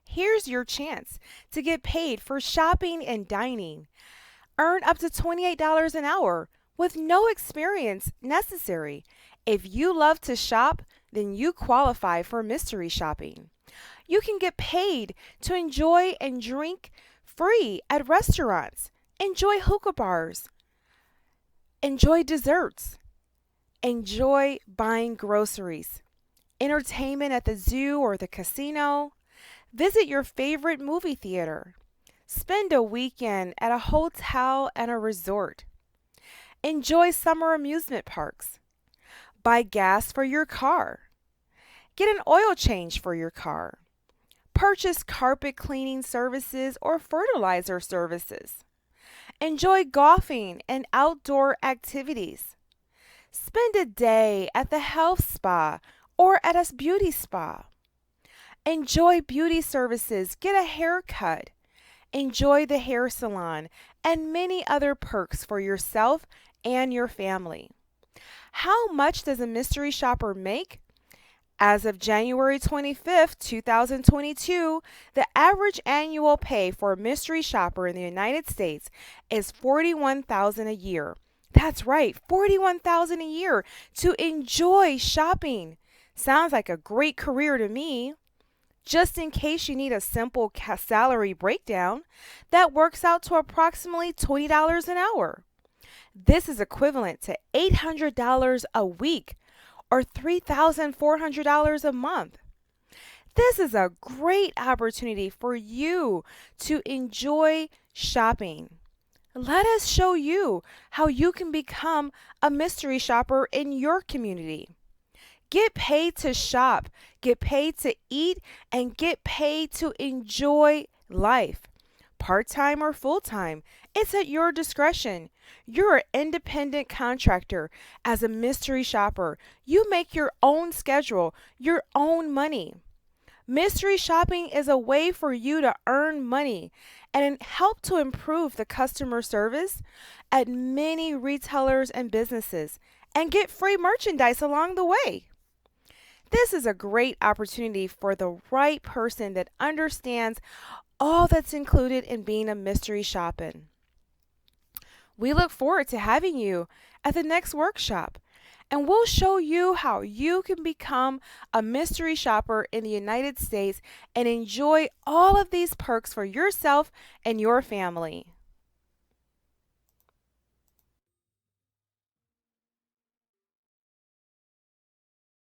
Here's your chance to get paid for shopping and dining. Earn up to $28 an hour with no experience necessary. If you love to shop, then you qualify for mystery shopping. You can get paid to enjoy and drink free at restaurants, enjoy hookah bars, enjoy desserts, enjoy buying groceries, entertainment at the zoo or the casino, visit your favorite movie theater, spend a weekend at a hotel and a resort, enjoy summer amusement parks, buy gas for your car, get an oil change for your car, purchase carpet cleaning services or fertilizer services, enjoy golfing and outdoor activities, spend a day at the health spa or at a beauty spa, enjoy beauty services, get a haircut, enjoy the hair salon, and many other perks for yourself and your family. How much does a mystery shopper make? As of January 25th, 2022, the average annual pay for a mystery shopper in the United States is $41,000 a year. That's right, $41,000 a year to enjoy shopping. Sounds like a great career to me. Just in case you need a simple salary breakdown, that works out to approximately $20 an hour. This is equivalent to $800 a week or $3,400 a month. This is a great opportunity for you to enjoy shopping. Let us show you how you can become a mystery shopper in your community. Get paid to shop, get paid to eat, and get paid to enjoy life. Part-time or full-time, it's at your discretion. You're an independent contractor as a mystery shopper. You make your own schedule, your own money. Mystery shopping is a way for you to earn money and help to improve the customer service at many retailers and businesses and get free merchandise along the way. This is a great opportunity for the right person that understands all that's included in being a mystery shopping. We look forward to having you at the next workshop, and we'll show you how you can become a mystery shopper in the United States and enjoy all of these perks for yourself and your family.